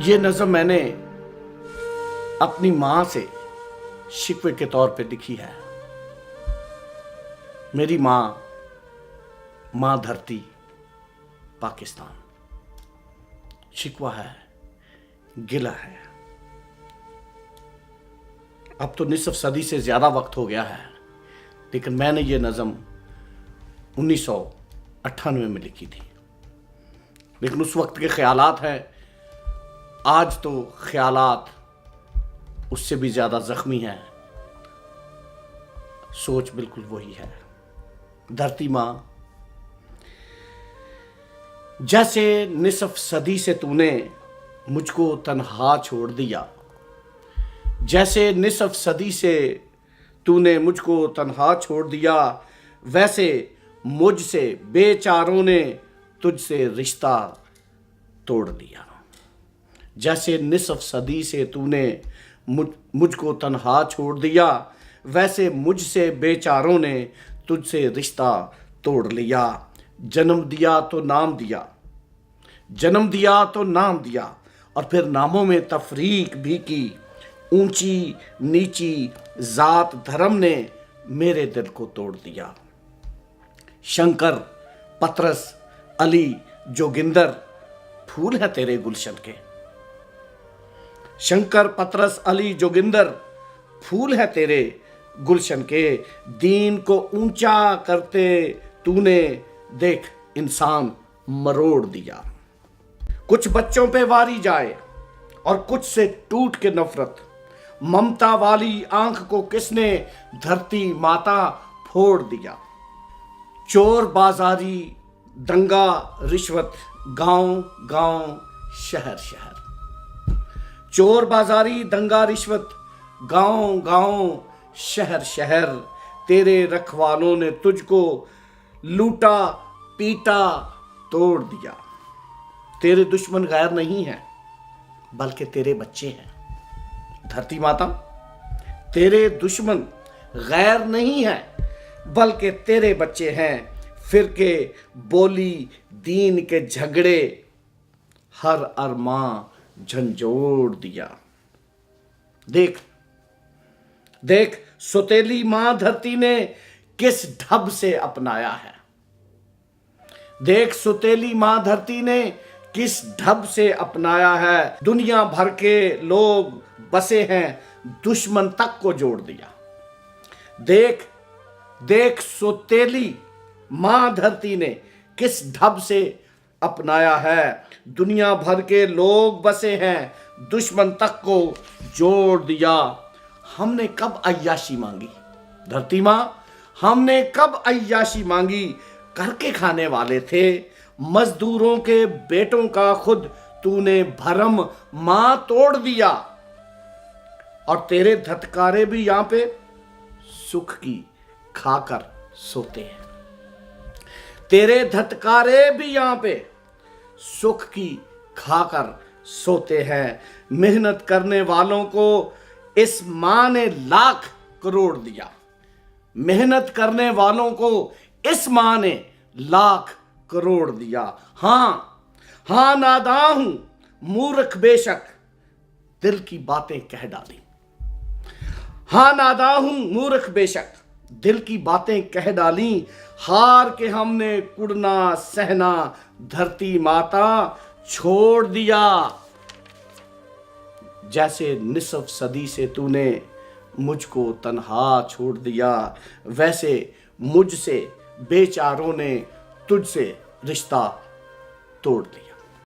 ये नज़म मैंने अपनी माँ से शिकवे के तौर पे लिखी है। मेरी माँ धरती पाकिस्तान। शिकवा है, गिला है। अब तो निसफ सदी से ज़्यादा वक्त हो गया है, लेकिन मैंने ये नज़म 1998 में लिखी थी। लेकिन उस वक्त के ख्यालात हैं, आज तो ख्यालात उससे भी ज़्यादा ज़ख्मी हैं। सोच बिल्कुल वही है। धरती माँ, जैसे निसफ सदी से तूने मुझको तन्हा छोड़ दिया, जैसे निसफ सदी से तूने मुझको तन्हा छोड़ दिया, वैसे मुझसे बेचारों ने तुझसे रिश्ता तोड़ दिया। जैसे निसफ सदी से तूने मुझको तन्हा छोड़ दिया, वैसे मुझसे बेचारों ने तुझसे रिश्ता तोड़ लिया। जन्म दिया तो नाम दिया, जन्म दिया तो नाम दिया, और फिर नामों में तफरीक भी की। ऊंची नीची जात धर्म ने मेरे दिल को तोड़ दिया। शंकर, पतरस, अली, जोगिंदर फूल है तेरे गुलशन के। शंकर, पतरस, अली, जोगिंदर फूल है तेरे गुलशन के। दीन को ऊंचा करते तूने देख इंसान मरोड़ दिया। कुछ बच्चों पे वारी जाए और कुछ से टूट के नफरत। ममता वाली आंख को किसने धरती माता फोड़ दिया। चोर बाजारी, दंगा, रिश्वत, गांव गांव, शहर शहर। चोर बाजारी, दंगा, रिश्वत, गांव गांव, शहर शहर। तेरे रखवालों ने तुझको लूटा, पीटा, तोड़ दिया। तेरे दुश्मन गैर नहीं हैं, बल्कि तेरे बच्चे हैं। धरती माता, तेरे दुश्मन गैर नहीं हैं, बल्कि तेरे बच्चे हैं। फिरके, बोली, दीन के झगड़े, हर अरमां झंझोड़ दिया। देख देख सुतेली मां धरती ने किस ढब से अपनाया है। देख सुतेली मां धरती ने किस ढब से अपनाया है। दुनिया भर के लोग बसे हैं, दुश्मन तक को जोड़ दिया। देख देख सुतेली मां धरती ने किस ढब से अपनाया है। दुनिया भर के लोग बसे हैं, दुश्मन तक को जोड़ दिया। हमने कब अय्याशी मांगी धरती मां, हमने कब अय्याशी मांगी। करके खाने वाले थे मजदूरों के बेटों का खुद तूने भरम मां तोड़ दिया। और तेरे धतकारे भी यहां पे सुख की खाकर सोते हैं। तेरे धतकारे भी यहां पे सुख की खाकर सोते हैं। मेहनत करने वालों को इस मां ने लाख करोड़ दिया। मेहनत करने वालों को इस मां ने लाख करोड़ दिया। हां नादां हूं, मूर्ख बेशक, दिल की बातें कह डाली। हां नादां हूं, मूर्ख बेशक, दिल की बातें कह डाली। हार के हमने कुड़ना सहना धरती माता छोड़ दिया। जैसे निसफ सदी से तूने मुझको तन्हा छोड़ दिया, वैसे मुझसे बेचारों ने तुझसे रिश्ता तोड़ दिया।